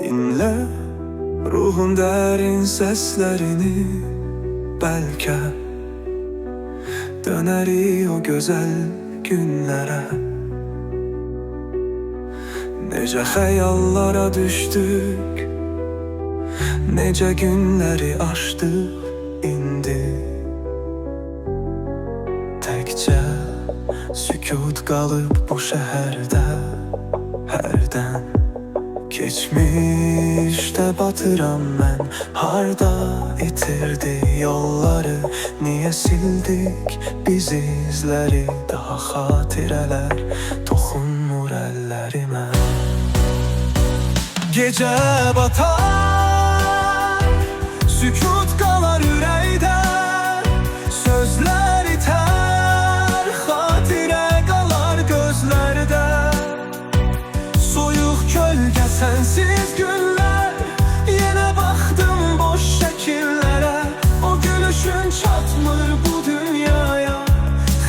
Dinle ruhun derin seslerini, belki döneri o güzel günlere. Nece hayallara düştük, nece günleri aştık indi. Tekçe sükut kalıp bu şehirde, herden geçmişte batıram ben. Harda itirdi yolları, niye sildik biz izleri? Daha hatireler dokunmur ellerime. Gece batar, sükut kalar yüreğde, sözler iter, hatire kalar gözlerde. Soyuq kölge sensiz günler, yine baktım boş şekillere. O gülüşün çatmır bu dünyaya,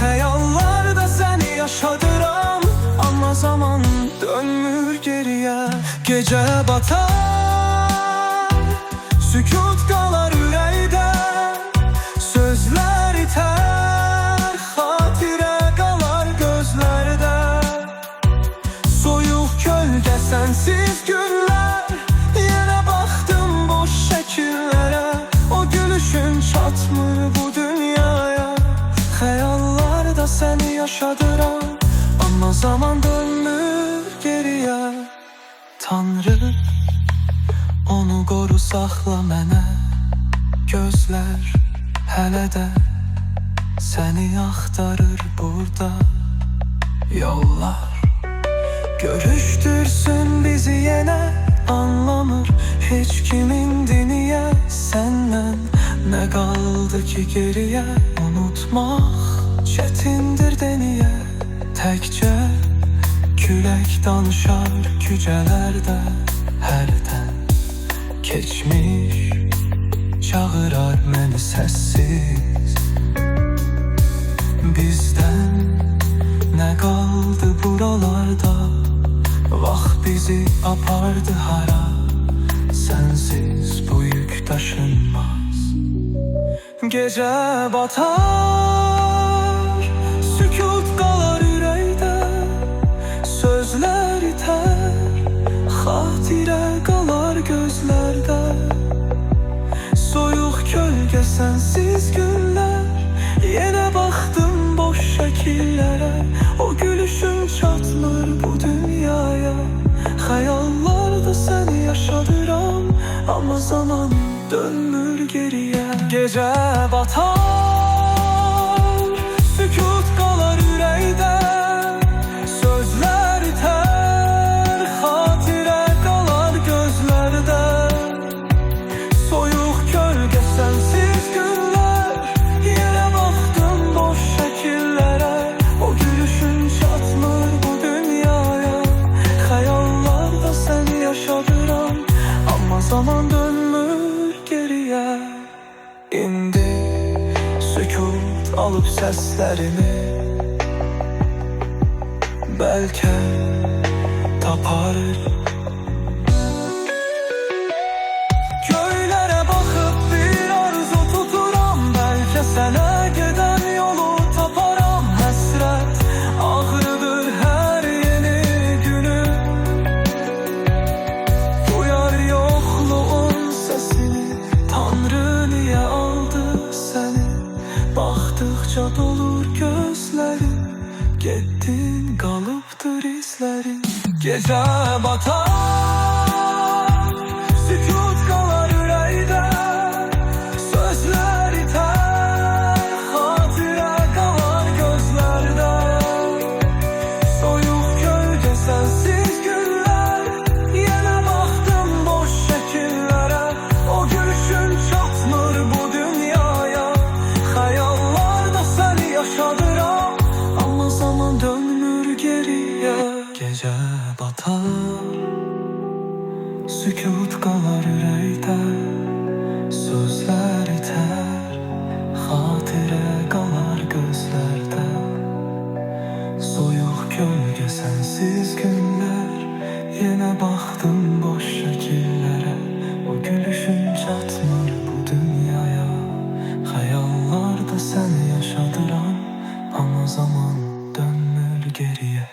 hayallarda seni yaşadıram, ama zaman dönmür geriye. Gece batar, sükut kalar yüreğde, sözler iter, hatire kalar gözlerde. Soyuq kölge sensiz günler, yine baktım boş şekillere. O gülüşün çatmır bu dünyaya, hayallarda seni yaşadıram, ama zaman dönmür geriye. Tanrı, onu qoru saxla mənə, gözlər hələ də səni axtarır burada. Yollar görüşdürsün bizi yenə, anlamır heç kimin diniyə. Səndən nə qaldı ki geriyə, unutmaq çətindir deniyə. Təkcə külək danışar kücələrdə, hərdən keçmiş çağırar məni səssiz. Bizdən nə qaldı buralarda, vaxt bizi apardı hara. Sensiz bu yük taşınmaz. Gece batar, sükut kalar yüreğde, sözler iter, hatire kalar gözlerde. Soyuq kölge sensiz günler, yine baktım boş şekillere. O gülüşün çatmır bu dünyaya, hayallarda seni yaşadıram, ama zaman dönmür geriye. Gece batar, sükut kalar yüreğde, sözler iter, hatire kalar gözlerde. Soyuq kölge sensiz günler, yine baktım boş şekillere. O gülüşün çatmır bu dünyaya, hayallarda seni yaşadıram, ama zaman dönmür geriye. İndi sükut alıp seslerimi, belki tapar. Göylere bakıp bir arzu tuturam, belki sana giden yolu taparam. Hasret ağrıdır her yeni günü, duyar yokluğun sesini. Tanrı niye aldı seni, baktıkça dolur gözlerin. Gittin kalıptır izlerin. Gece batar, sükut kalar yüreğde, sözler iter, hatire kalar gözlerde. Soyuq kölge sensiz günler, yine baktım boş şekillere. O gülüşün çatmır bu dünyaya, hayallarda seni yaşadıram, ama zaman dönmür geriye. Gece batar, sükut kalar yüreğde, sözler iter, hatire kalar gözlerde. Soyuq kölge sensiz günler, yine baktım boş şekil. geriye.